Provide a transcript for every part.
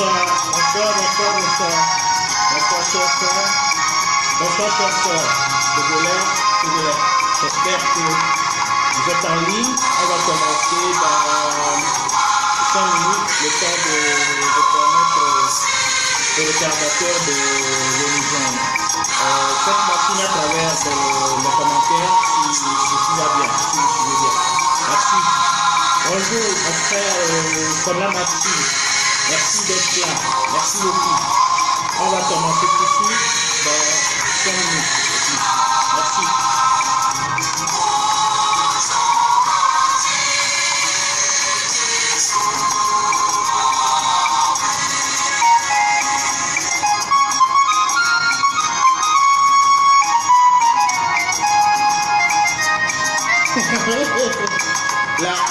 bonsoir, chers frères. Bonsoir, chers sœurs. Togolais. J'espère que vous êtes en ligne. On va commencer dans 5 minutes, le temps de permettre aux retardataires de nous joindre. Faites-moi signe à travers les commentaires si tout va bien, si vous suivez bien. Merci. Bonjour, mon frère Thomas Maxi. Merci d'être là. Merci beaucoup. On va commencer tout de suite dans 5 minutes. Merci.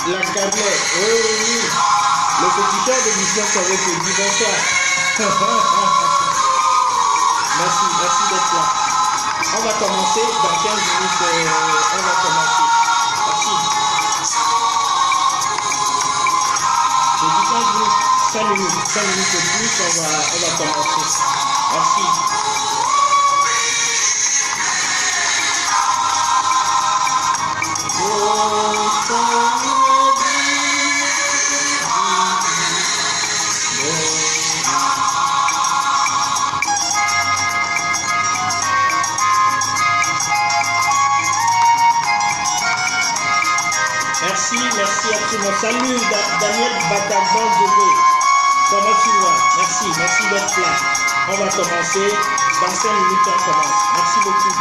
La cablette, oui. Le féticheur de mission Sauvé te dit bonsoir. Merci d'être là. On va commencer dans 15 minutes. On va commencer. Merci. J'ai dit 5 minutes de plus, on va commencer. Merci. Merci à tout le monde. Salut Daniel Bataban Zobé. Comment tu vas? Merci d'être là. On va commencer. Dans 5 minutes, on commence. Merci beaucoup.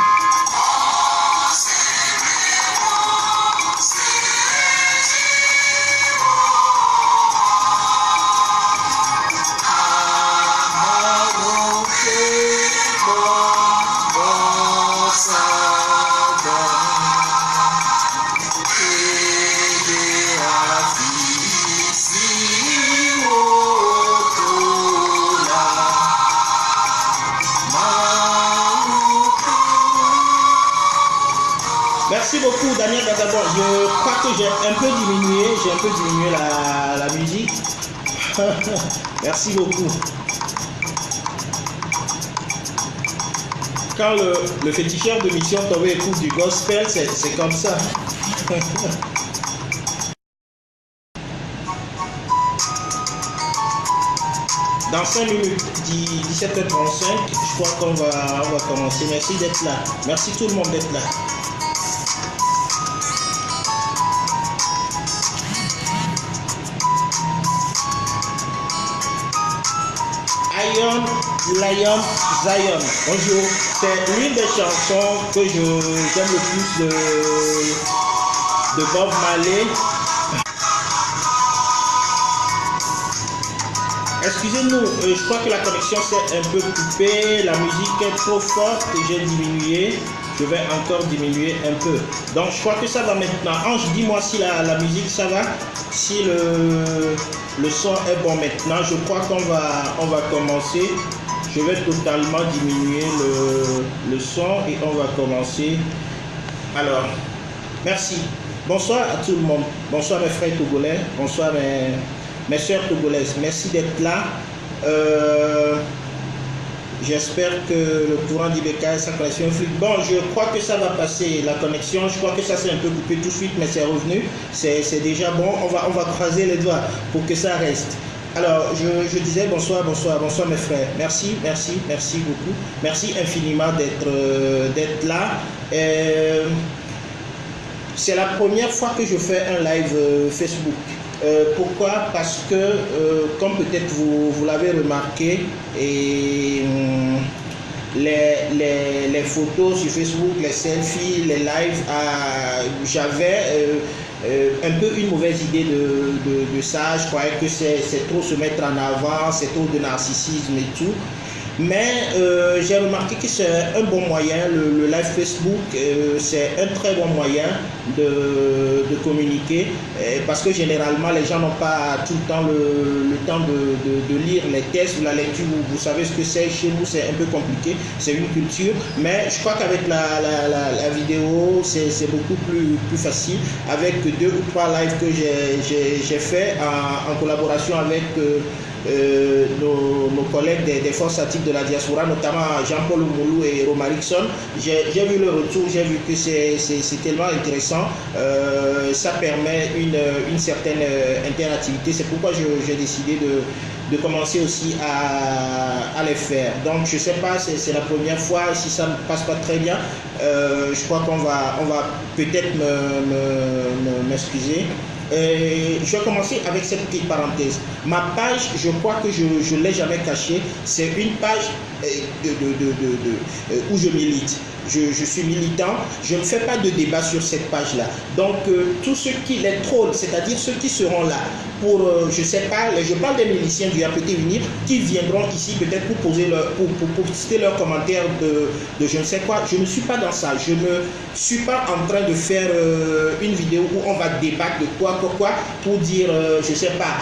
Merci beaucoup Daniel Bagabon. Je crois que j'ai un peu diminué la musique. Merci beaucoup. Quand le féticheur de mission Tové écoute du gospel, c'est comme ça. Dans 5 minutes, 17h35, je crois qu'on va commencer. Merci d'être là. Merci tout le monde d'être là. Lion Zion. Bonjour. C'est l'une des chansons que j'aime le plus de Bob Marley. Excusez-nous, je crois que la connexion s'est un peu coupée. La musique est trop forte et j'ai diminué. Je vais encore diminuer un peu. Donc je crois que ça va maintenant. Ange, dis-moi si la musique ça va. Si le son est bon maintenant. Je crois qu'on va commencer. Je vais totalement diminuer le son et on va commencer. Alors, merci. Bonsoir à tout le monde. Bonsoir mes frères togolais. Bonsoir mes soeurs togolaises. Merci d'être là. J'espère que le courant d'Ibeka, sa connexion est fluide. Bon, je crois que ça va passer la connexion. Je crois que ça s'est un peu coupé tout de suite, mais c'est revenu. C'est déjà bon. On va croiser les doigts pour que ça reste. Alors, je disais bonsoir mes frères. Merci beaucoup. Merci infiniment d'être là. C'est la première fois que je fais un live Facebook. Pourquoi? Parce que, comme peut-être vous l'avez remarqué, et les photos sur Facebook, les selfies, les lives, j'avais un peu une mauvaise idée de ça. Je croyais que c'est trop se mettre en avant, c'est trop de narcissisme et tout. Mais j'ai remarqué que c'est un bon moyen, le live Facebook, c'est un très bon moyen de communiquer, parce que généralement les gens n'ont pas tout le temps le temps de lire les tests ou la lecture. Vous savez ce que c'est, chez nous c'est un peu compliqué, c'est une culture, mais je crois qu'avec la vidéo c'est beaucoup plus facile, avec 2 ou 3 lives que j'ai fait en collaboration avec nos collègues des forces actives de la diaspora, notamment Jean-Paul Moulou et Romarickson. J'ai vu le retour, j'ai vu que c'est tellement intéressant, ça permet une certaine interactivité. C'est pourquoi j'ai décidé de commencer aussi à les faire. Donc je sais pas, c'est la première fois, si ça ne passe pas très bien, je crois qu'on va peut-être m'excuser. Je vais commencer avec cette petite parenthèse. Ma page, je crois que je ne l'ai jamais cachée, c'est une page où je milite. Je suis militant, je ne fais pas de débat sur cette page-là. Donc, tous ceux qui, les trolls, c'est-à-dire ceux qui seront là pour, je sais pas, je parle des miliciens du RPT Unir qui viendront ici peut-être pour poser pour citer leurs commentaires de je ne sais quoi. Je ne suis pas dans ça. Je ne suis pas en train de faire une vidéo où on va débattre de quoi pour dire, je sais pas,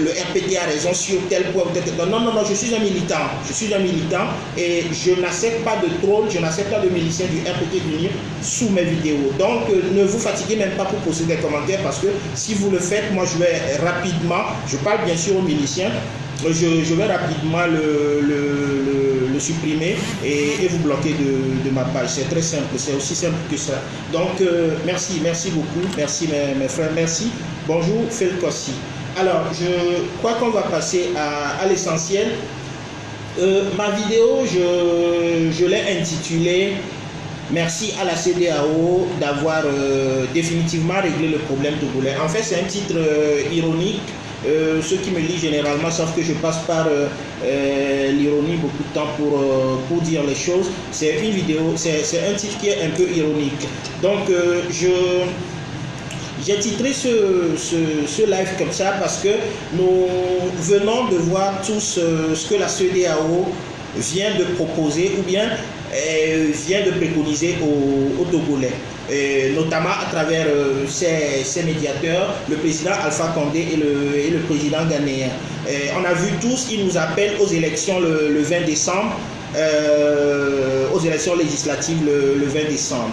le RPT a raison sur tel point. Non, je suis un militant. Je suis un militant et je n'accepte pas de trolls, je n'accepte pas de miliciens du RPT Unir sous mes vidéos. Donc ne vous fatiguez même pas pour poser des commentaires, parce que si vous le faites, moi je vais rapidement, je parle bien sûr aux miliciens, je vais rapidement le supprimer et vous bloquer de ma page. C'est très simple, c'est aussi simple que ça. Donc merci beaucoup, merci mes frères, merci. Bonjour Felkossi. Alors je crois qu'on va passer à l'essentiel. Ma vidéo, je l'ai intitulée « Merci à la CEDEAO d'avoir définitivement réglé le problème togolais ». En fait, c'est un titre ironique. Ceux qui me lisent généralement savent que je passe par l'ironie beaucoup de temps pour dire les choses. C'est une vidéo, c'est un titre qui est un peu ironique. Donc, j'ai titré ce live comme ça parce que nous venons de voir tous ce que la CEDEAO vient de proposer ou bien vient de préconiser aux Togolais, notamment à travers ses médiateurs, le président Alpha Condé et le président ghanéen. On a vu tous, ils nous appellent aux élections le 20 décembre, aux élections législatives le 20 décembre.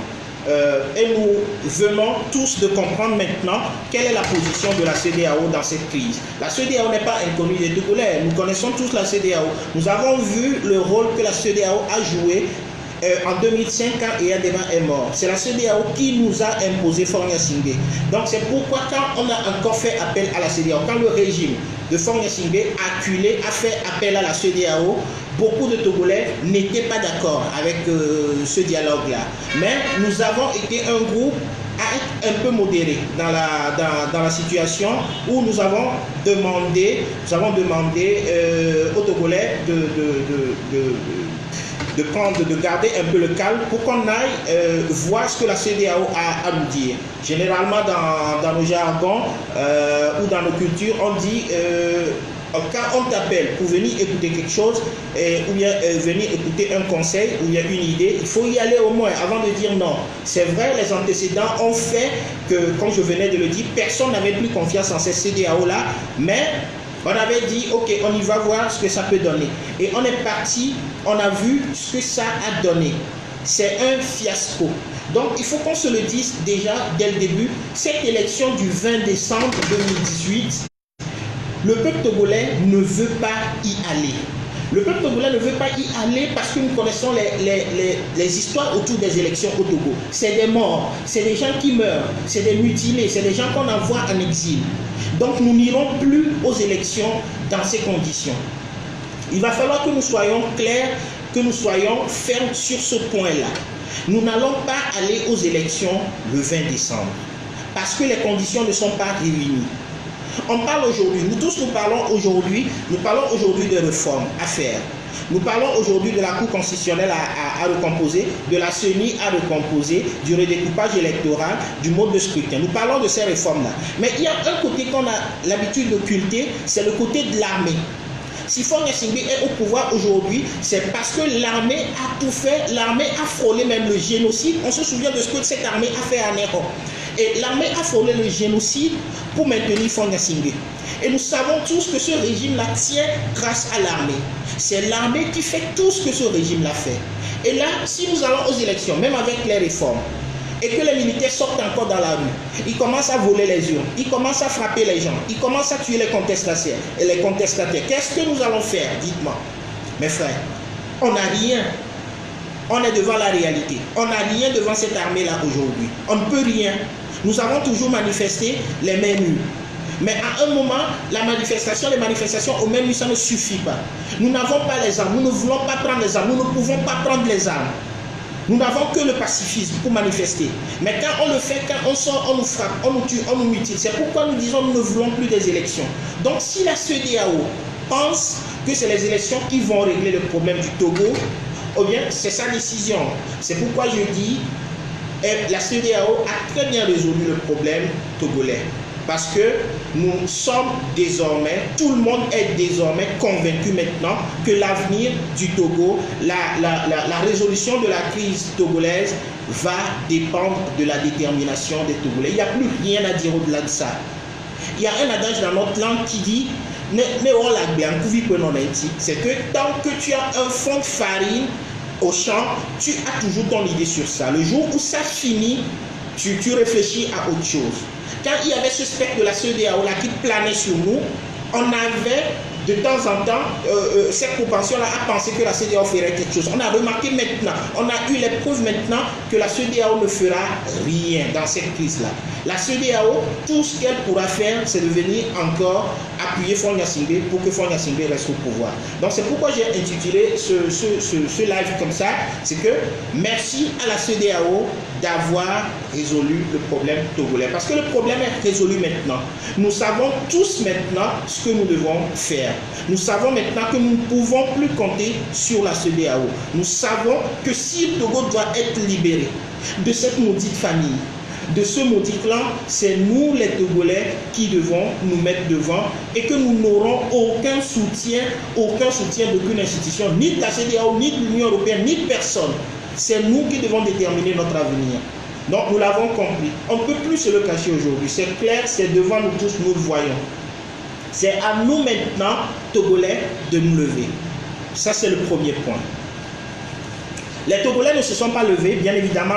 Et nous venons tous de comprendre maintenant quelle est la position de la CEDEAO dans cette crise. La CEDEAO n'est pas inconnue des Togolais, nous connaissons tous la CEDEAO. Nous avons vu le rôle que la CEDEAO a joué en 2005 quand Eyadema est mort. C'est la CEDEAO qui nous a imposé Faure Gnassingbé. Donc c'est pourquoi quand on a encore fait appel à la CEDEAO, quand le régime de Faure Gnassingbé acculé a fait appel à la CEDEAO, beaucoup de Togolais n'étaient pas d'accord avec ce dialogue-là. Mais nous avons été un groupe à être un peu modéré dans la situation où nous avons demandé aux Togolais de garder un peu le calme pour qu'on aille voir ce que la CEDEAO a à nous dire. Généralement dans nos jargons ou dans nos cultures, on dit quand on t'appelle pour venir écouter quelque chose ou bien venir écouter un conseil ou bien une idée, il faut y aller au moins avant de dire non. C'est vrai, les antécédents ont fait que, comme je venais de le dire, personne n'avait plus confiance en ces CEDEAO-là, mais on avait dit, ok, on y va voir ce que ça peut donner. Et on est parti, on a vu ce que ça a donné. C'est un fiasco. Donc, il faut qu'on se le dise déjà dès le début. Cette élection du 20 décembre 2018, le peuple togolais ne veut pas y aller. Le peuple togolais ne veut pas y aller parce que nous connaissons les histoires autour des élections au Togo. C'est des morts, c'est des gens qui meurent, c'est des mutilés, c'est des gens qu'on envoie en exil. Donc nous n'irons plus aux élections dans ces conditions. Il va falloir que nous soyons clairs, que nous soyons fermes sur ce point-là. Nous n'allons pas aller aux élections le 20 décembre parce que les conditions ne sont pas réunies. On parle aujourd'hui, nous parlons aujourd'hui de réformes à faire. Nous parlons aujourd'hui de la Cour constitutionnelle à recomposer, de la CENI à recomposer, du redécoupage électoral, du mode de scrutin. Nous parlons de ces réformes-là. Mais il y a un côté qu'on a l'habitude d'occulter, c'est le côté de l'armée. Si Faure Gnassingbé est au pouvoir aujourd'hui, c'est parce que l'armée a tout fait, l'armée a frôlé même le génocide. On se souvient de ce que cette armée a fait à Néron. Et l'armée a frôlé le génocide pour maintenir Faure Gnassingbé. Et nous savons tous que ce régime-là tient grâce à l'armée. C'est l'armée qui fait tout ce que ce régime-là fait. Et là, si nous allons aux élections, même avec les réformes, et que les militaires sortent encore dans la rue, ils commencent à voler les urnes, ils commencent à frapper les gens, ils commencent à tuer les contestataires. Qu'est-ce que nous allons faire? Dites-moi. Mes frères, on n'a rien. On est devant la réalité. On n'a rien devant cette armée-là aujourd'hui. On ne peut rien. Nous avons toujours manifesté les mains nues. Mais à un moment, les manifestations aux mains nues, ça ne suffit pas. Nous n'avons pas les armes, nous ne voulons pas prendre les armes, nous ne pouvons pas prendre les armes. Nous n'avons que le pacifisme pour manifester. Mais quand on le fait, quand on sort, on nous frappe, on nous tue, on nous mutile. C'est pourquoi nous disons que nous ne voulons plus des élections. Donc si la CEDEAO pense que c'est les élections qui vont régler le problème du Togo, ou bien c'est sa décision. C'est pourquoi je dis la CEDEAO a très bien résolu le problème togolais. Parce que nous sommes désormais, tout le monde est désormais convaincu maintenant que l'avenir du Togo, la résolution de la crise togolaise va dépendre de la détermination des Togolais. Il n'y a plus rien à dire au-delà de ça. Il y a un adage dans notre langue qui dit c'est que tant que tu as un fond de farine au champ, tu as toujours ton idée sur ça. Le jour où ça finit, tu réfléchis à autre chose. Quand il y avait ce spectre de la CEDEAO là qui planait sur nous, on avait de temps en temps cette propension-là à penser que la CEDEAO ferait quelque chose. On a remarqué maintenant, on a eu les preuves maintenant que la CEDEAO ne fera rien dans cette crise-là. La CEDEAO, tout ce qu'elle pourra faire, c'est de venir encore appuyer Faure Gnassingbé pour que Faure Gnassingbé reste au pouvoir. Donc c'est pourquoi j'ai intitulé ce live comme ça, c'est que merci à la CEDEAO d'avoir résolu le problème togolais. Parce que le problème est résolu maintenant. Nous savons tous maintenant ce que nous devons faire. Nous savons maintenant que nous ne pouvons plus compter sur la CEDEAO. Nous savons que si le Togo doit être libéré de cette maudite famille, de ce maudit clan, c'est nous les Togolais qui devons nous mettre devant et que nous n'aurons aucun soutien d'aucune institution, ni de la CEDEAO, ni de l'Union européenne, ni de personne. C'est nous qui devons déterminer notre avenir. Donc nous l'avons compris. On ne peut plus se le cacher aujourd'hui. C'est clair, c'est devant nous tous, nous le voyons. C'est à nous maintenant, Togolais, de nous lever. Ça, c'est le premier point. Les Togolais ne se sont pas levés, bien évidemment,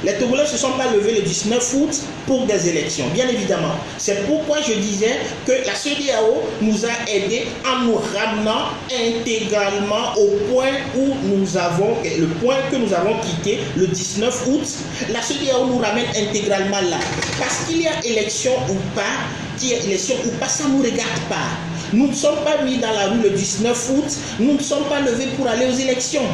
les Togolais ne se sont pas levés le 19 août pour des élections, bien évidemment. C'est pourquoi je disais que la CEDEAO nous a aidés en nous ramenant intégralement au point où le point que nous avons quitté le 19 août. La CEDEAO nous ramène intégralement là. Parce qu'il y a élection ou pas, ça ne nous regarde pas. Nous ne sommes pas mis dans la rue le 19 août, nous ne sommes pas levés pour aller aux élections.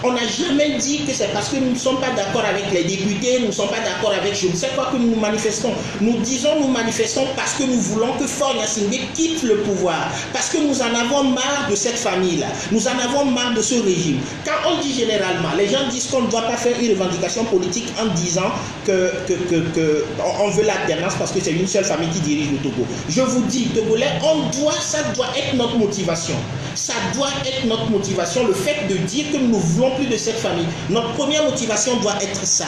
On n'a jamais dit que c'est parce que nous ne sommes pas d'accord avec les députés, nous ne sommes pas d'accord avec je ne sais quoi que nous manifestons. Nous manifestons parce que nous voulons que Faure Gnassingbé quitte le pouvoir. Parce que nous en avons marre de cette famille-là. Nous en avons marre de ce régime. Quand on dit généralement, les gens disent qu'on ne doit pas faire une revendication politique en disant on veut l'alternance parce que c'est une seule famille qui dirige le Togo. Je vous dis, Togolais, ça doit être notre motivation. Ça doit être notre motivation, le fait de dire que nous ne voulons plus de cette famille. Notre première motivation doit être ça.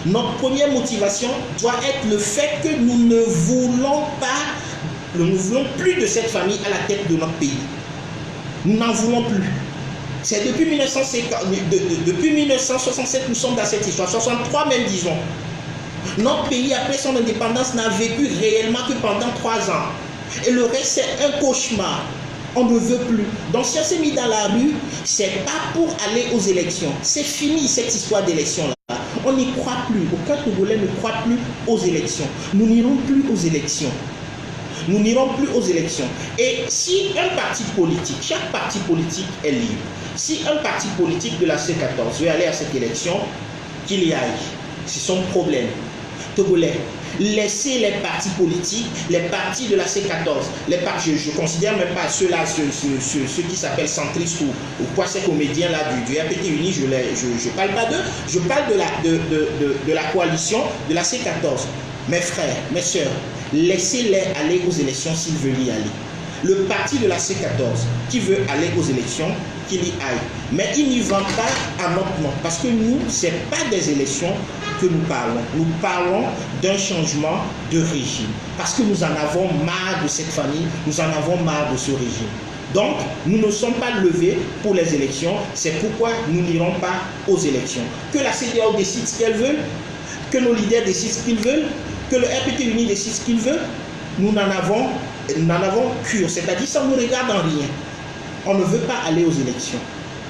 Notre première motivation doit être le fait que nous ne voulons plus de cette famille à la tête de notre pays. Nous n'en voulons plus. C'est depuis 1967 nous sommes dans cette histoire, 63 même disons. Notre pays après son indépendance n'a vécu réellement que pendant 3 ans. Et le reste c'est un cauchemar. On ne veut plus. Donc si on s'est mis dans la rue, c'est pas pour aller aux élections. C'est fini cette histoire d'élection-là. On n'y croit plus. Aucun Togolais ne croit plus aux élections. Nous n'irons plus aux élections. Nous n'irons plus aux élections. Et si un parti politique, chaque parti politique est libre. Si un parti politique de la C14 veut aller à cette élection, qu'il y aille. C'est son problème. Togolais, laissez les partis politiques, les partis de la C14, je ne considère même pas ceux-là, ceux qui s'appellent centristes ou quoi, ces comédiens là du RPT Uni, je ne parle pas d'eux, je parle de la coalition de la C14. Mes frères, mes soeurs, laissez-les aller aux élections s'ils veulent y aller. le parti de la C14 qui veut aller aux élections, qu'il y aille. Mais il n'y va pas à notre nom. Parce que nous, ce n'est pas des élections que nous parlons. Nous parlons d'un changement de régime. Parce que nous en avons marre de cette famille, nous en avons marre de ce régime. Donc, nous ne sommes pas levés pour les élections. C'est pourquoi nous n'irons pas aux élections. Que la CEDEAO décide ce qu'elle veut, que nos leaders décident ce qu'ils veulent, que le RPT uni décide ce qu'il veut, nous n'en avons cure. C'est-à-dire, ça ne nous regarde en rien. On ne veut pas aller aux élections.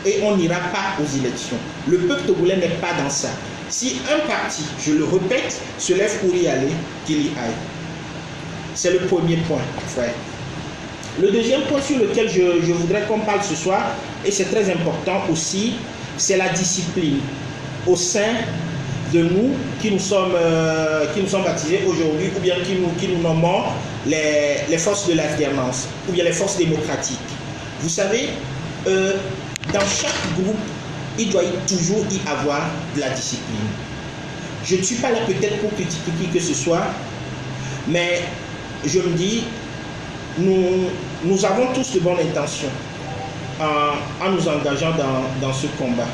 Et on n'ira pas aux élections. Le peuple togolais n'est pas dans ça. Si un parti, je le répète, se lève pour y aller, qu'il y aille. C'est le premier point, frère. Le deuxième point sur lequel je voudrais qu'on parle ce soir, et c'est très important aussi, c'est la discipline au sein de nous qui nous sommes baptisés aujourd'hui, ou bien qui nous nommons les forces de l'alternance, ou bien les forces démocratiques. Vous savez, dans chaque groupe, il doit toujours y avoir de la discipline. Je ne suis pas là peut-être pour critiquer qui que ce soit, mais je me dis, nous avons tous de bonnes intentions en nous engageant dans ce combat.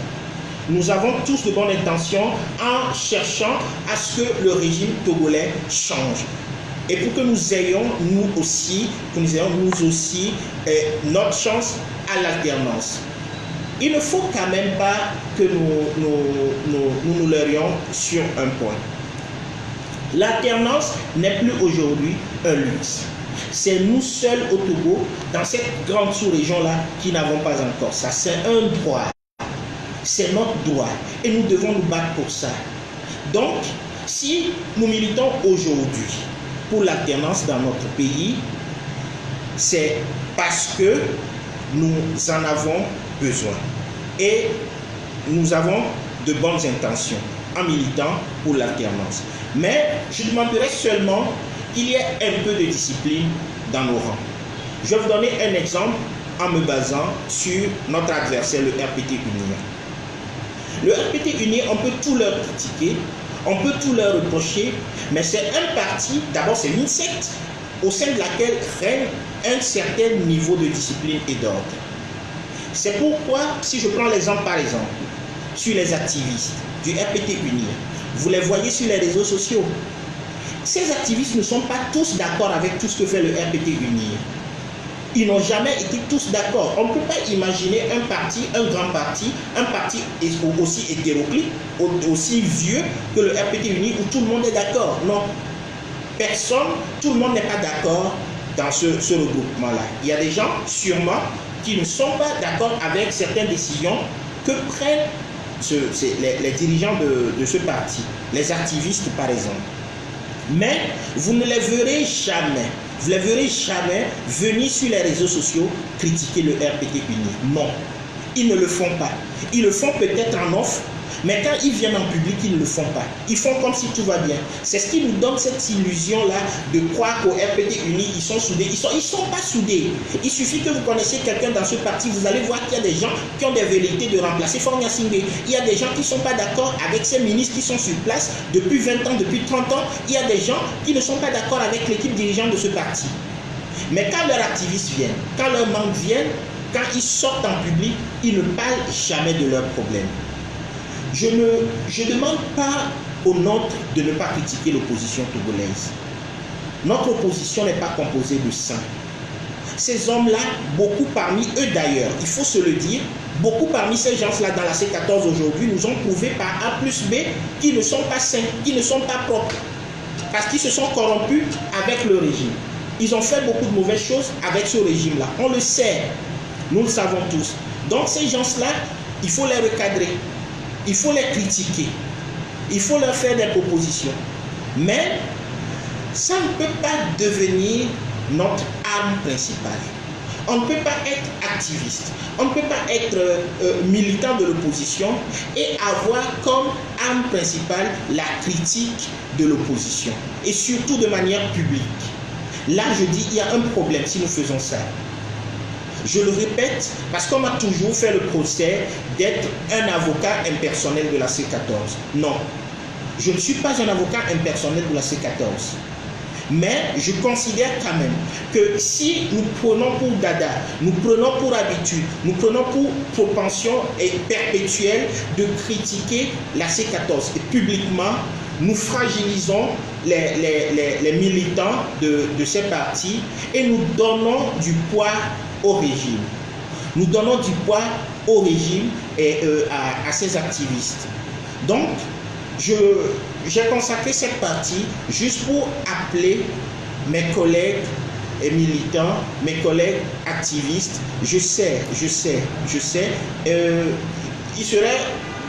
Nous avons tous de bonnes intentions en cherchant à ce que le régime togolais change. Et pour que nous ayons, nous aussi, notre chance à l'alternance. Il ne faut quand même pas que nous leurrions sur un point. L'alternance n'est plus aujourd'hui un luxe. C'est nous seuls au Togo, dans cette grande sous-région-là, qui n'avons pas encore ça. C'est un droit. C'est notre droit. Et nous devons nous battre pour ça. Donc, si nous militons aujourd'hui pour l'alternance dans notre pays, c'est parce que nous en avons besoin. Et nous avons de bonnes intentions en militant pour l'alternance. Mais je demanderais seulement qu'il y ait un peu de discipline dans nos rangs. Je vais vous donner un exemple en me basant sur notre adversaire, le RPT Uni. Le RPT Uni, on peut tout leur critiquer, on peut tout leur reprocher, mais c'est un parti, d'abord c'est une secte, au sein de laquelle règne un certain niveau de discipline et d'ordre. C'est pourquoi, si je prends l'exemple par exemple, sur les activistes du RPT Uni, vous les voyez sur les réseaux sociaux. Ces activistes ne sont pas tous d'accord avec tout ce que fait le RPT Uni. Ils n'ont jamais été tous d'accord. On ne peut pas imaginer un parti, un parti aussi hétéroclite, aussi vieux que le RPT Uni où tout le monde est d'accord. Non. Personne, tout le monde n'est pas d'accord dans ce regroupement-là. Il y a des gens, sûrement, qui ne sont pas d'accord avec certaines décisions que prennent les dirigeants de ce parti, les activistes par exemple. Mais vous ne les verrez jamais venir sur les réseaux sociaux critiquer le RPT Uni. Non, ils ne le font pas. Ils le font peut-être en off, mais quand ils viennent en public, ils ne le font pas. Ils font comme si tout va bien. C'est ce qui nous donne cette illusion-là de croire qu'au RPT Uni, ils sont soudés. Ils ne sont pas soudés. Il suffit que vous connaissiez quelqu'un dans ce parti, vous allez voir qu'il y a des gens qui ont des velléités de remplacer Faure Gnassingbé. Il y a des gens qui ne sont pas d'accord avec ces ministres qui sont sur place depuis 20 ans, depuis 30 ans. Il y a des gens qui ne sont pas d'accord avec l'équipe dirigeante de ce parti. Mais quand leurs activistes viennent, quand leurs membres viennent, quand ils sortent en public, ils ne parlent jamais de leurs problèmes. Je ne demande pas aux nôtres de ne pas critiquer l'opposition togolaise. Notre opposition n'est pas composée de saints. Ces hommes-là, beaucoup parmi eux d'ailleurs, il faut se le dire, beaucoup parmi ces gens-là dans la C14 aujourd'hui nous ont prouvé par A plus B qu'ils ne sont pas saints, qu'ils ne sont pas propres. Parce qu'ils se sont corrompus avec le régime. Ils ont fait beaucoup de mauvaises choses avec ce régime-là. On le sait, nous le savons tous. Donc ces gens-là, il faut les recadrer. Il faut les critiquer, il faut leur faire des propositions. Mais ça ne peut pas devenir notre arme principale. On ne peut pas être activiste, on ne peut pas être militant de l'opposition et avoir comme arme principale la critique de l'opposition. Et surtout de manière publique. Là, je dis, il y a un problème si nous faisons ça. Je le répète, parce qu'on m'a toujours fait le procès d'être un avocat impersonnel de la C14. Non, je ne suis pas un avocat impersonnel de la C14. Mais je considère quand même que si nous prenons pour dada, nous prenons pour habitude, nous prenons pour propension et perpétuelle de critiquer la C14 et publiquement, nous fragilisons les militants de ces partis et nous donnons du poids au régime. Nous donnons du poids au régime et à ces activistes. Donc, j'ai consacré cette partie juste pour appeler mes collègues et militants, mes collègues activistes. Je sais, il serait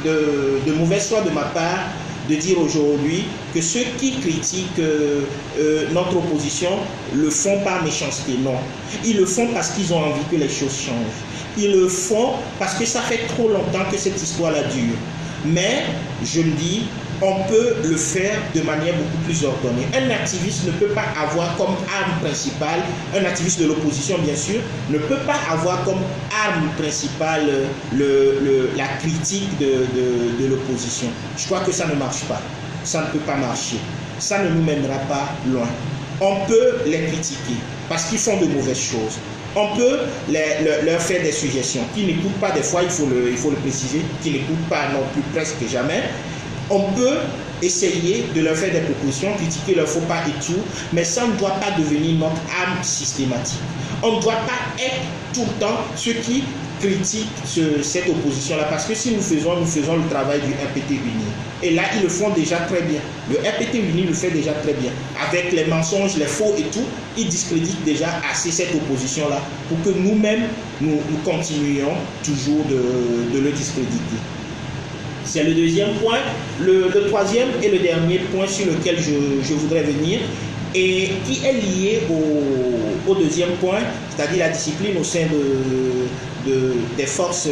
de mauvaise foi de ma part de dire aujourd'hui que ceux qui critiquent notre opposition le font par méchanceté. Non, ils le font parce qu'ils ont envie que les choses changent. Ils le font parce que ça fait trop longtemps que cette histoire-là dure. Mais, je le dis, on peut le faire de manière beaucoup plus ordonnée. Un activiste ne peut pas avoir comme arme principale, un activiste de l'opposition bien sûr, ne peut pas avoir comme arme principale la critique de l'opposition. Je crois que ça ne marche pas. Ça ne peut pas marcher. Ça ne nous mènera pas loin. On peut les critiquer parce qu'ils font de mauvaises choses. On peut leur faire des suggestions qui n'écoutent pas des fois, il faut le préciser, qui n'écoutent pas non plus presque jamais. On peut essayer de leur faire des propositions, critiquer leurs faux pas et tout, mais ça ne doit pas devenir notre arme systématique. On ne doit pas être tout le temps ceux qui critiquent cette opposition-là, parce que si nous faisons le travail du RPT uni. Et là, ils le font déjà très bien. Le RPT uni le fait déjà très bien. Avec les mensonges, les faux et tout, ils discréditent déjà assez cette opposition-là pour que nous-mêmes, nous continuions toujours de le discréditer. C'est le deuxième point. Le troisième et le dernier point sur lequel je voudrais venir et qui est lié au deuxième point, c'est-à-dire la discipline au sein des forces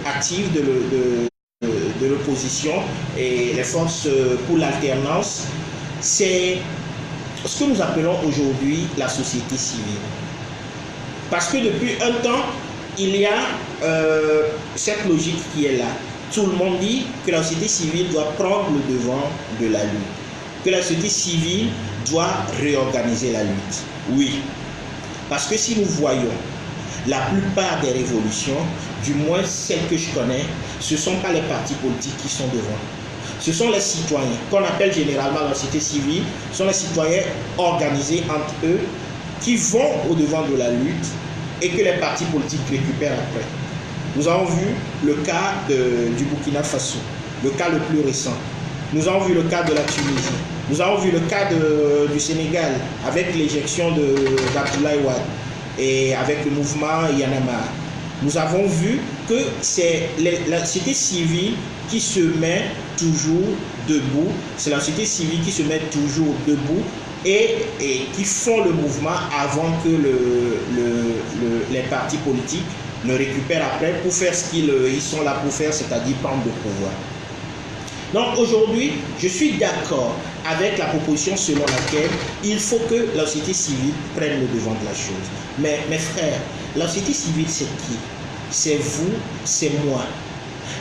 actives de l'opposition et les forces pour l'alternance. C'est ce que nous appelons aujourd'hui la société civile. Parce que depuis un temps, il y a cette logique qui est là. Tout le monde dit que la société civile doit prendre le devant de la lutte, que la société civile doit réorganiser la lutte. Oui, parce que si nous voyons la plupart des révolutions, du moins celles que je connais, ce ne sont pas les partis politiques qui sont devant. Ce sont les citoyens, qu'on appelle généralement la société civile, ce sont les citoyens organisés entre eux qui vont au devant de la lutte et que les partis politiques récupèrent après. Nous avons vu le cas du Burkina Faso, le cas le plus récent. Nous avons vu le cas de la Tunisie. Nous avons vu le cas du Sénégal avec l'éjection d'Abdoulaye Wade et avec le mouvement Y en a marre. Nous avons vu que c'est la société civile qui se met toujours debout. C'est la société civile qui se met toujours debout et qui font le mouvement avant que les partis politiques ne récupèrent après pour faire ce qu'ils sont là pour faire, c'est-à-dire prendre le pouvoir. Donc aujourd'hui, je suis d'accord avec la proposition selon laquelle il faut que la société civile prenne le devant de la chose. Mais mes frères, la société civile c'est qui? C'est vous, c'est moi.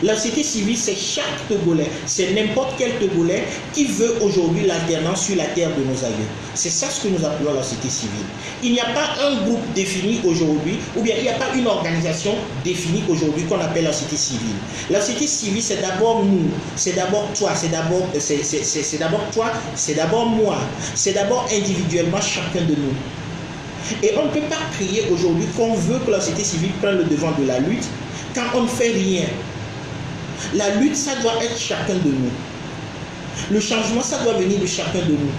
La société civile, c'est chaque Togolais, c'est n'importe quel Togolais qui veut aujourd'hui l'alternance sur la terre de nos aïeux. C'est ça ce que nous appelons la société civile. Il n'y a pas un groupe défini aujourd'hui, ou bien il n'y a pas une organisation définie aujourd'hui qu'on appelle la société civile. La société civile, c'est d'abord nous, c'est d'abord toi, c'est d'abord toi, c'est d'abord moi, c'est d'abord individuellement chacun de nous. Et on ne peut pas crier aujourd'hui qu'on veut que la société civile prenne le devant de la lutte quand on ne fait rien. La lutte, ça doit être chacun de nous. Le changement, ça doit venir de chacun de nous.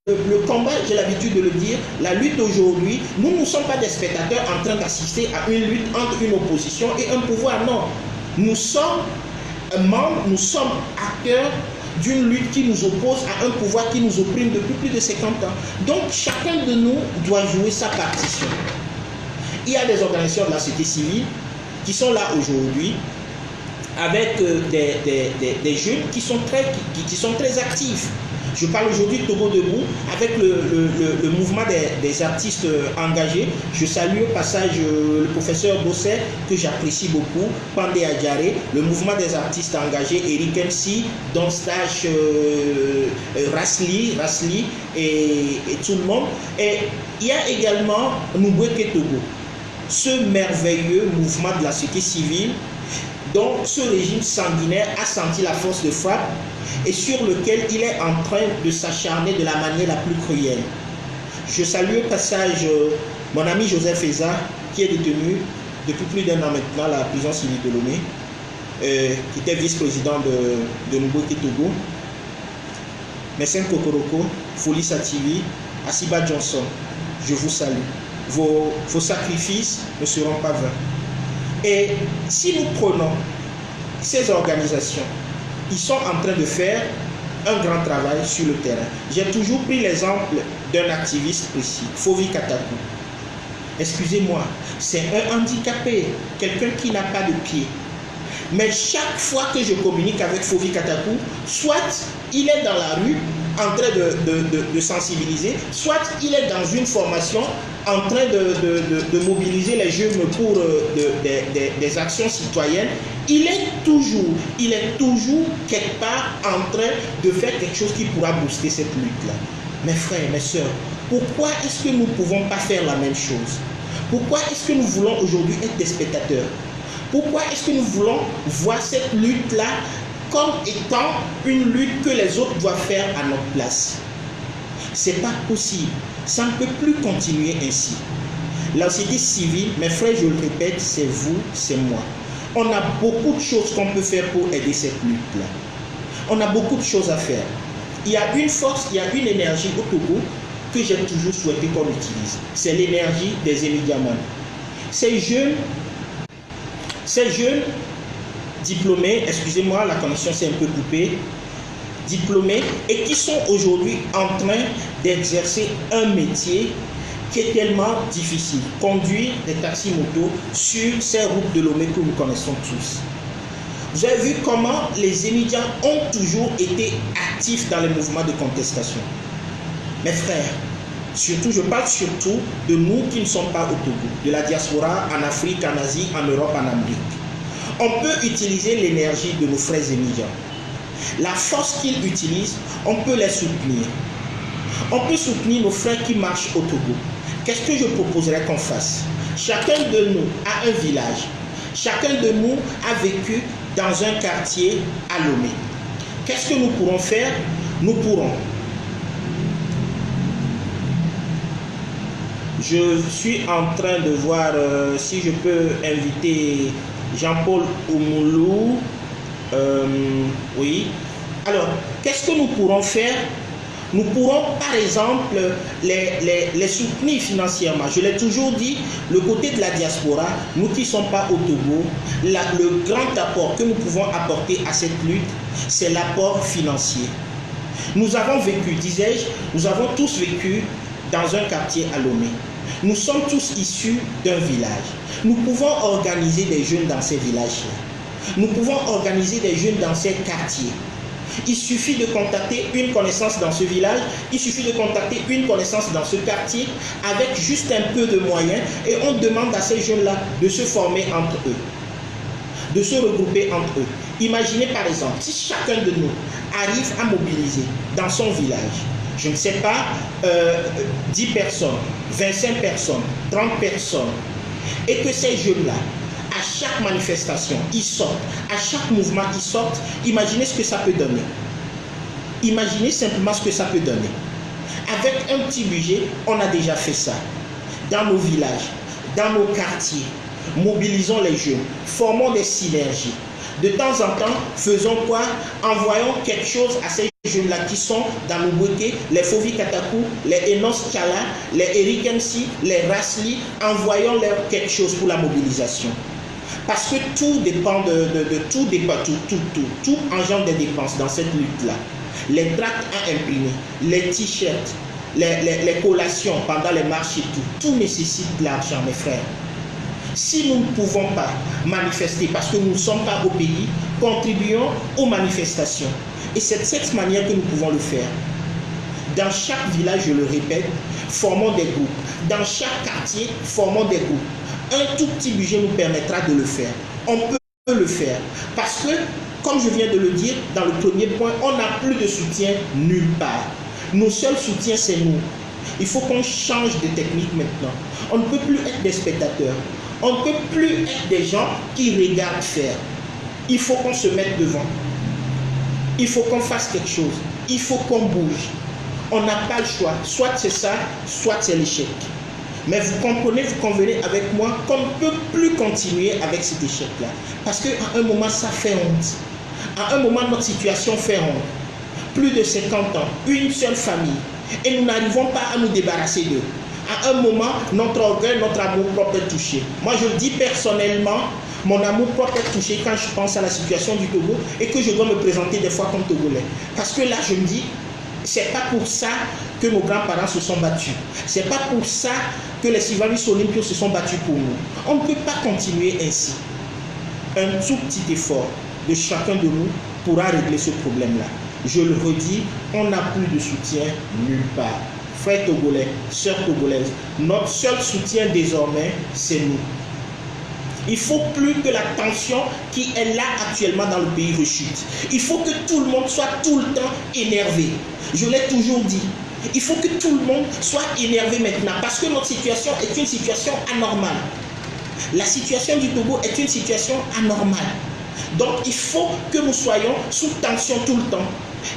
Le combat, j'ai l'habitude de le dire, la lutte aujourd'hui, nous ne sommes pas des spectateurs en train d'assister à une lutte entre une opposition et un pouvoir. Non. Nous sommes membres, nous sommes acteurs d'une lutte qui nous oppose à un pouvoir qui nous opprime depuis plus de 50 ans. Donc, chacun de nous doit jouer sa partition. Il y a des organisations de la société civile qui sont là aujourd'hui, avec des jeunes qui sont très actifs. Je parle aujourd'hui de Togo Debout avec le mouvement des artistes engagés. Je salue au passage le professeur Bosset, que j'apprécie beaucoup, Pandé Adjaré, le mouvement des artistes engagés, Eric MC, Don Stage, Rasli et tout le monde. Et il y a également Nouboueke Togo, ce merveilleux mouvement de la société civile dont ce régime sanguinaire a senti la force de frappe et sur lequel il est en train de s'acharner de la manière la plus cruelle. Je salue au passage mon ami Joseph Eza, qui est détenu depuis plus d'1 an maintenant à la prison civile de Lomé, qui était vice-président de Nouboueke Togo, Messen Kokoroko, Folie Sativi, Asiba Johnson, je vous salue. Vos sacrifices ne seront pas vains. Et si nous prenons ces organisations, ils sont en train de faire un grand travail sur le terrain. J'ai toujours pris l'exemple d'un activiste précis, Fovi Katakou. Excusez-moi, c'est un handicapé, quelqu'un qui n'a pas de pied. Mais chaque fois que je communique avec Fovi Katakou, soit il est dans la rue en train de sensibiliser, soit il est dans une formation en train de mobiliser les jeunes pour des actions citoyennes. Il est toujours quelque part en train de faire quelque chose qui pourra booster cette lutte-là. Mes frères, mes sœurs, pourquoi est-ce que nous ne pouvons pas faire la même chose? Pourquoi est-ce que nous voulons aujourd'hui être des spectateurs? Pourquoi est-ce que nous voulons voir cette lutte-là comme étant une lutte que les autres doivent faire à notre place? C'est pas possible. Ça ne peut plus continuer ainsi. La société civile, mes frères, je le répète, c'est vous, c'est moi. On a beaucoup de choses qu'on peut faire pour aider cette lutte-là. On a beaucoup de choses à faire. Il y a une force, il y a une énergie au Togo que j'ai toujours souhaité qu'on utilise. C'est l'énergie des Émidiamans. Ces jeunes diplômés, excusez-moi, la connexion s'est un peu coupée, diplômés et qui sont aujourd'hui en train d'exercer un métier qui est tellement difficile. Conduire des taxis-motos sur ces routes de Lomé que nous connaissons tous. Vous avez vu comment les Émidiens ont toujours été actifs dans les mouvements de contestation. Mes frères, surtout, je parle surtout de nous qui ne sommes pas au Togo, de la diaspora en Afrique, en Asie, en Europe, en Amérique. On peut utiliser l'énergie de nos frères Émidiens. La force qu'ils utilisent, on peut les soutenir. On peut soutenir nos frères qui marchent au Togo. Qu'est-ce que je proposerais qu'on fasse? Chacun de nous a un village. Chacun de nous a vécu dans un quartier à Lomé. Qu'est-ce que nous pourrons faire? Nous pourrons. Je suis en train de voir si je peux inviter Jean-Paul Oumoulou. Oui. Alors, qu'est-ce que nous pourrons faire? Nous pourrons, par exemple, les soutenir financièrement. Je l'ai toujours dit, le côté de la diaspora, nous qui ne sommes pas au Togo, le grand apport que nous pouvons apporter à cette lutte, c'est l'apport financier. Nous avons vécu, disais-je, nous avons tous vécu dans un quartier à Lomé. Nous sommes tous issus d'un village. Nous pouvons organiser des jeunes dans ces villages-là. Nous pouvons organiser des jeunes dans ces quartiers. Il suffit de contacter une connaissance dans ce village, il suffit de contacter une connaissance dans ce quartier avec juste un peu de moyens et on demande à ces jeunes-là de se former entre eux, de se regrouper entre eux. Imaginez par exemple, si chacun de nous arrive à mobiliser dans son village, je ne sais pas, 10 personnes, 25 personnes, 30 personnes, et que ces jeunes-là, à chaque manifestation, ils sortent, à chaque mouvement, ils sortent, imaginez ce que ça peut donner. Imaginez simplement ce que ça peut donner. Avec un petit budget, on a déjà fait ça. Dans nos villages, dans nos quartiers, mobilisons les jeunes, formons des synergies. De temps en temps, faisons quoi? Envoyons quelque chose à ces jeunes-là qui sont dans nos beautés, les Fovi Katakou, les Enos Tchala, les Eric MC, les Rasli, envoyons-leur quelque chose pour la mobilisation. Parce que tout dépend tout engendre des dépenses dans cette lutte-là. Les tracts à imprimer, les t-shirts, les collations pendant les marches et tout nécessite de l'argent, mes frères. Si nous ne pouvons pas manifester parce que nous ne sommes pas au pays, contribuons aux manifestations. Et c'est de cette manière que nous pouvons le faire. Dans chaque village, je le répète, formons des groupes. Dans chaque quartier, formons des groupes. Un tout petit budget nous permettra de le faire. On peut le faire. Parce que, comme je viens de le dire, dans le premier point, on n'a plus de soutien nulle part. Nos seuls soutiens, c'est nous. Il faut qu'on change de technique maintenant. On ne peut plus être des spectateurs. On ne peut plus être des gens qui regardent faire. Il faut qu'on se mette devant. Il faut qu'on fasse quelque chose. Il faut qu'on bouge. On n'a pas le choix. Soit c'est ça, soit c'est l'échec. Mais vous comprenez, vous convenez avec moi qu'on ne peut plus continuer avec cet échec-là. Parce qu'à un moment, ça fait honte. À un moment, notre situation fait honte. Plus de 50 ans, une seule famille. Et nous n'arrivons pas à nous débarrasser d'eux. À un moment, notre orgueil, notre amour propre est touché. Moi, je le dis personnellement, mon amour propre est touché quand je pense à la situation du Togo et que je dois me présenter des fois comme Togolais. Parce que là, je me dis, c'est pas pour ça que nos grands-parents se sont battus. C'est pas pour ça que les Sylvanus Olympios se sont battus pour nous. On ne peut pas continuer ainsi. Un tout petit effort de chacun de nous pourra régler ce problème-là. Je le redis, on n'a plus de soutien nulle part. Frères togolais, sœurs togolaises, notre seul soutien désormais, c'est nous. Il faut plus que la tension qui est là actuellement dans le pays rechute. Il faut que tout le monde soit tout le temps énervé. Je l'ai toujours dit. Il faut que tout le monde soit énervé maintenant parce que notre situation est une situation anormale. La situation du Togo est une situation anormale. Donc il faut que nous soyons sous tension tout le temps.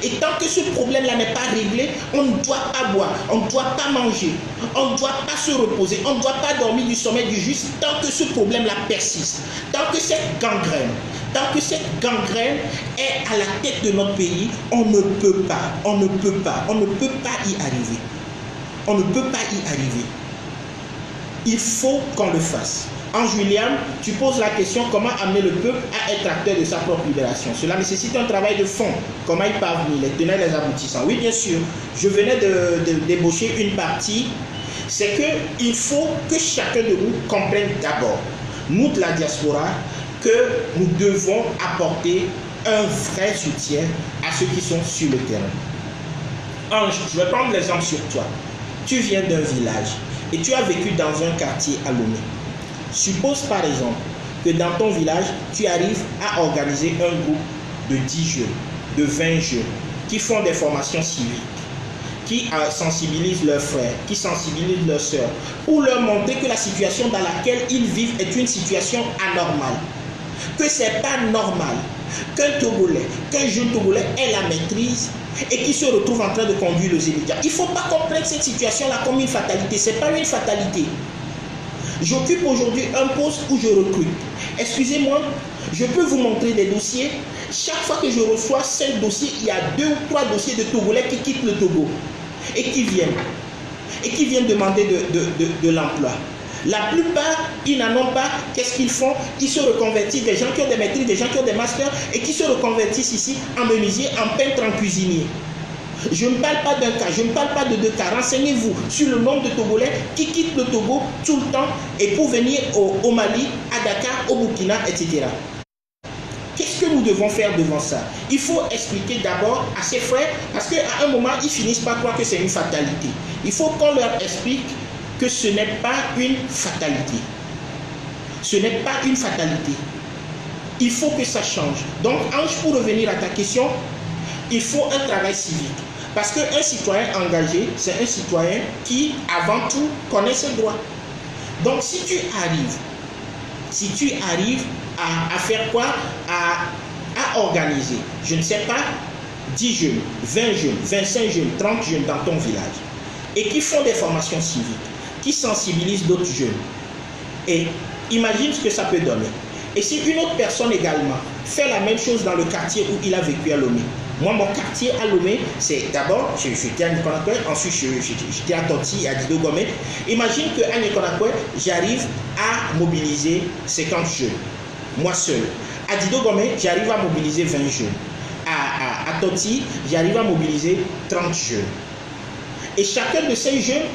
Et tant que ce problème-là n'est pas réglé, on ne doit pas boire, on ne doit pas manger, on ne doit pas se reposer, on ne doit pas dormir du sommeil du juste tant que ce problème-là persiste. Tant que cette gangrène est à la tête de notre pays, on ne peut pas y arriver. On ne peut pas y arriver. Il faut qu'on le fasse. Ange William, tu poses la question comment amener le peuple à être acteur de sa propre libération. Cela nécessite un travail de fond. Comment y parvenir, les tenants et les aboutissants. Oui, bien sûr, je venais de débaucher une partie. C'est qu'il faut que chacun de nous comprenne d'abord, nous de la diaspora, que nous devons apporter un vrai soutien à ceux qui sont sur le terrain. Ange, je vais prendre l'exemple sur toi. Tu viens d'un village et tu as vécu dans un quartier à Lomé. Suppose par exemple que dans ton village, tu arrives à organiser un groupe de 10 jeunes, de 20 jeunes qui font des formations civiques, qui sensibilisent leurs frères, qui sensibilisent leurs sœurs, pour leur montrer que la situation dans laquelle ils vivent est une situation anormale, que ce n'est pas normal qu'un Togolais, qu'un jeune Togolais ait la maîtrise et qui se retrouve en train de conduire le Zélidia. Il ne faut pas comprendre cette situation-là comme une fatalité, ce n'est pas une fatalité. J'occupe aujourd'hui un poste où je recrute. Excusez-moi, je peux vous montrer des dossiers. Chaque fois que je reçois 5 dossiers, il y a 2 ou 3 dossiers de Togolais qui quittent le Togo et qui viennent demander de l'emploi. La plupart, ils n'en ont pas. Qu'est-ce qu'ils font? Ils se reconvertissent, des gens qui ont des maîtrises, des gens qui ont des masters et qui se reconvertissent ici en menuisier, en peintre, en cuisinier. Je ne parle pas d'un cas, je ne parle pas de 2 cas. Renseignez-vous sur le nombre de Togolais qui quittent le Togo tout le temps et pour venir au Mali, à Dakar, au Burkina, etc. Qu'est-ce que nous devons faire devant ça? Il faut expliquer d'abord à ses frères, parce qu'à un moment, ils finissent par croire que c'est une fatalité. Il faut qu'on leur explique que ce n'est pas une fatalité. Ce n'est pas une fatalité. Il faut que ça change. Donc, Ange, pour revenir à ta question, il faut un travail civique. Parce qu'un citoyen engagé, c'est un citoyen qui, avant tout, connaît ses droits. Donc, si tu arrives à faire quoi? À organiser, je ne sais pas, 10 jeunes, 20 jeunes, 25 jeunes, 30 jeunes dans ton village, et qui font des formations civiques, qui sensibilisent d'autres jeunes, et imagine ce que ça peut donner. Et si une autre personne également fait la même chose dans le quartier où il a vécu à Lomé. Moi, mon quartier à Lomé, c'est d'abord, j'étais à Nikonakwe, ensuite j'étais à Toti, à Dido Gomé. Imagine qu'à Nikonakwe, j'arrive à mobiliser 50 jeunes, moi seul. À Dido Gomé, j'arrive à mobiliser 20 jeunes. À Toti, j'arrive à mobiliser 30 jeunes. Et chacun de ces jeunes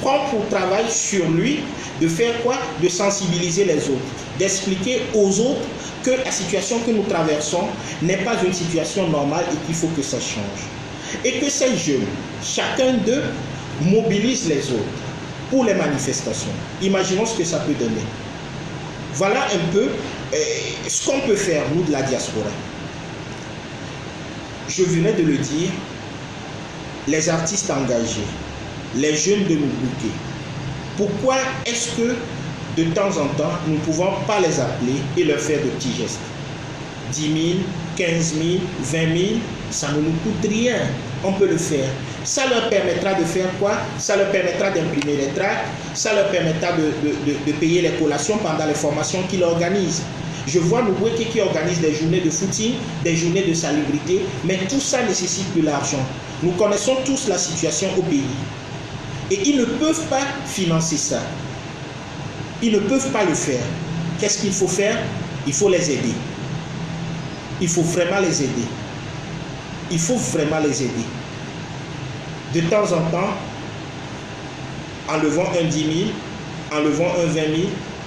prend pour travail sur lui de faire quoi? De sensibiliser les autres, d'expliquer aux autres que la situation que nous traversons n'est pas une situation normale et qu'il faut que ça change. Et que ces jeunes chacun d'eux mobilise les autres pour les manifestations. Imaginons ce que ça peut donner. Voilà un peu ce qu'on peut faire, nous, de la diaspora. Je venais de le dire, les artistes engagés, les jeunes de Mobutu. Pourquoi est-ce que de temps en temps, nous ne pouvons pas les appeler et leur faire de petits gestes? 10 000, 15 000, 20 000, ça ne nous coûte rien. On peut le faire. Ça leur permettra de faire quoi? Ça leur permettra d'imprimer les tracts, ça leur permettra de payer les collations pendant les formations qu'ils organisent. Je vois Mobutu qui organise des journées de footing, des journées de salubrité, mais tout ça nécessite de l'argent. Nous connaissons tous la situation au pays. Et ils ne peuvent pas financer ça. Ils ne peuvent pas le faire. Qu'est-ce qu'il faut faire? Il faut les aider. Il faut vraiment les aider. Il faut vraiment les aider. De temps en temps, enlevons un 10 000, enlevons un 20 000,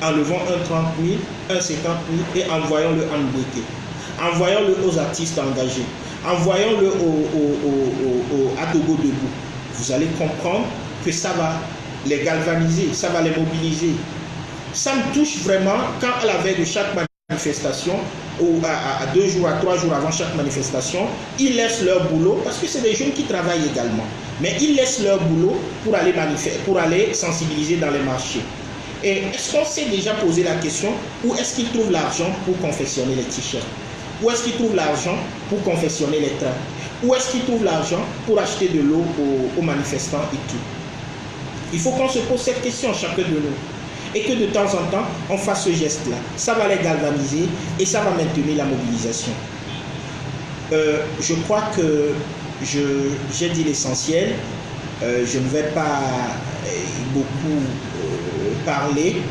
enlevons un 30 000, un 50 000 et envoyons-le en Mobutu. Envoyons-le aux artistes engagés. Envoyons-le à Togo debout. Vous allez comprendre que ça va les galvaniser, ça va les mobiliser. Ça me touche vraiment quand à la veille de chaque manifestation, ou à 2 jours, à 3 jours avant chaque manifestation, ils laissent leur boulot, parce que c'est des jeunes qui travaillent également, mais ils laissent leur boulot pour aller sensibiliser dans les marchés. Et est-ce qu'on s'est déjà posé la question, où est-ce qu'ils trouvent l'argent pour confectionner les t-shirts? Où est-ce qu'ils trouvent l'argent pour confectionner les trains? Où est-ce qu'ils trouvent l'argent pour acheter de l'eau aux manifestants et tout? Il faut qu'on se pose cette question, chacun de nous. Et que de temps en temps, on fasse ce geste-là. Ça va les galvaniser et ça va maintenir la mobilisation. Je crois que j'ai dit l'essentiel. Je ne vais pas beaucoup parler.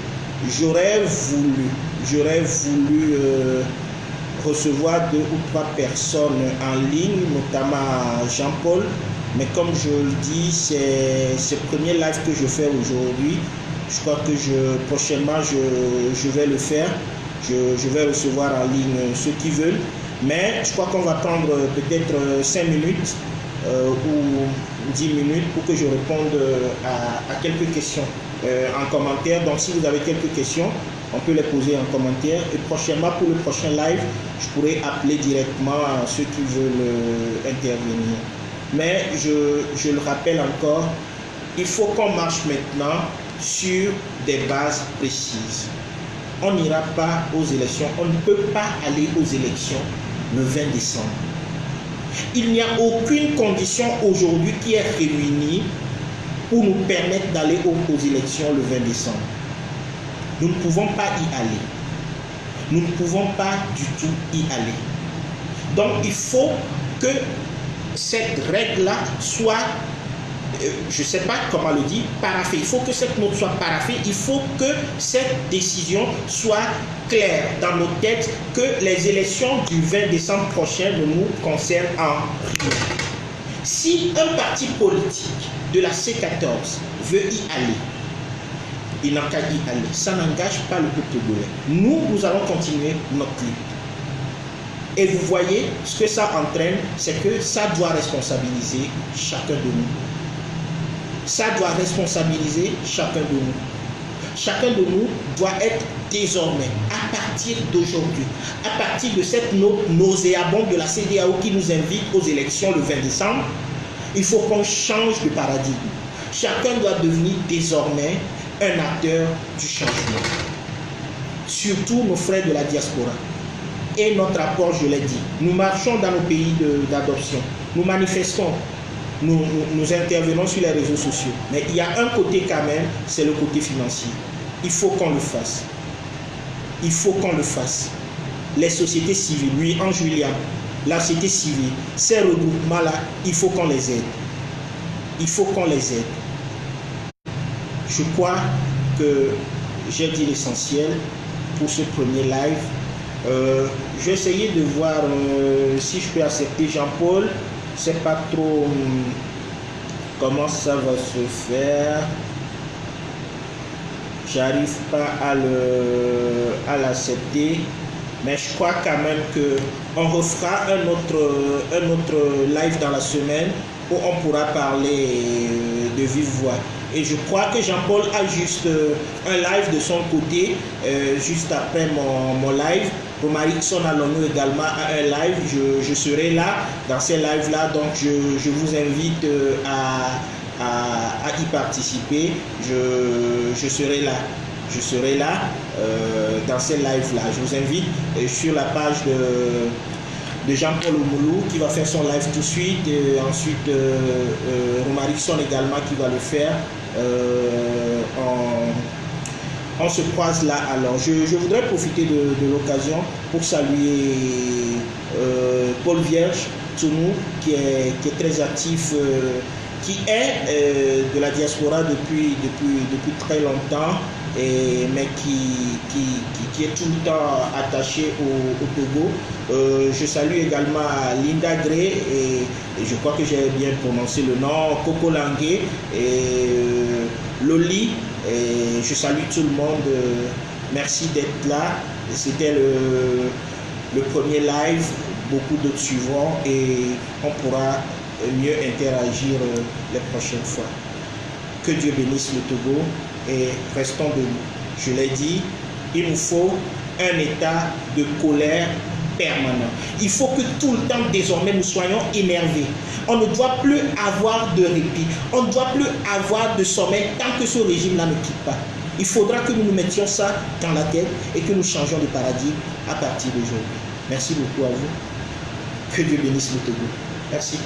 J'aurais voulu recevoir 2 ou 3 personnes en ligne, notamment Jean-Paul. Mais comme je le dis, c'est le premier live que je fais aujourd'hui. Je crois que prochainement, je vais le faire. Je vais recevoir en ligne ceux qui veulent. Mais je crois qu'on va prendre peut-être 5 minutes ou 10 minutes pour que je réponde à quelques questions en commentaire. Donc, si vous avez quelques questions, on peut les poser en commentaire. Et prochainement, pour le prochain live, je pourrai appeler directement ceux qui veulent intervenir. Mais je le rappelle encore, il faut qu'on marche maintenant sur des bases précises. On n'ira pas aux élections, on ne peut pas aller aux élections le 20 décembre. Il n'y a aucune condition aujourd'hui qui est réunie pour nous permettre d'aller aux élections le 20 décembre. Nous ne pouvons pas y aller. Nous ne pouvons pas du tout y aller. Donc il faut que cette règle-là soit, je ne sais pas comment le dire, paraphée. Il faut que cette note soit paraphée. Il faut que cette décision soit claire dans nos têtes, que les élections du 20 décembre prochain ne nous concernent en rien. Si un parti politique de la C14 veut y aller, il n'a qu'à y aller. Ça n'engage pas le peuple togolais. Nous allons continuer notre lutte. Et vous voyez, ce que ça entraîne, c'est que ça doit responsabiliser chacun de nous. Ça doit responsabiliser chacun de nous. Chacun de nous doit être désormais, à partir d'aujourd'hui, à partir de cette note nauséabonde de la CEDEAO qui nous invite aux élections le 20 décembre, il faut qu'on change de paradigme. Chacun doit devenir désormais un acteur du changement. Surtout nos frères de la diaspora. Et notre apport, je l'ai dit, nous marchons dans nos pays d'adoption, nous manifestons, nous intervenons sur les réseaux sociaux. Mais il y a un côté quand même, c'est le côté financier. Il faut qu'on le fasse. Il faut qu'on le fasse. Les sociétés civiles, lui, Ange William, la société civile, ces regroupements-là, il faut qu'on les aide. Il faut qu'on les aide. Je crois que j'ai dit l'essentiel pour ce premier live. Je vais essayer de voir si je peux accepter Jean-Paul. Je ne sais pas trop comment ça va se faire. J'arrive pas à l'accepter. Mais je crois quand même qu'on refera un autre live dans la semaine où on pourra parler de vive voix. Et je crois que Jean-Paul a juste un live de son côté, juste après mon live. Romarickson Alonou également a un live, je serai là dans ces lives-là, donc je vous invite à y participer. Je serai là. Je serai là dans ces lives-là. Je vous invite sur la page de Jean-Paul Oumoulou qui va faire son live tout de suite. Et ensuite, Romarickson également qui va le faire. On se croise là. Alors, je voudrais profiter de l'occasion pour saluer Paul Vierge Tsounou qui est très actif, qui est de la diaspora depuis très longtemps, mais qui est tout le temps attaché au Togo. Je salue également Linda Gray et je crois que j'ai bien prononcé le nom, Coco Langué et Loli. Et je salue tout le monde. Merci d'être là. C'était le premier live, beaucoup d'autres suivront et on pourra mieux interagir les prochaines fois. Que Dieu bénisse le Togo et restons debout. Je l'ai dit, il nous faut un état de colère permanent. Il faut que tout le temps désormais nous soyons énervés. On ne doit plus avoir de répit. On ne doit plus avoir de sommeil tant que ce régime-là ne quitte pas. Il faudra que nous nous mettions ça dans la tête et que nous changions de paradigme à partir d'aujourd'hui. Merci beaucoup à vous. Que Dieu bénisse le Togo. Merci.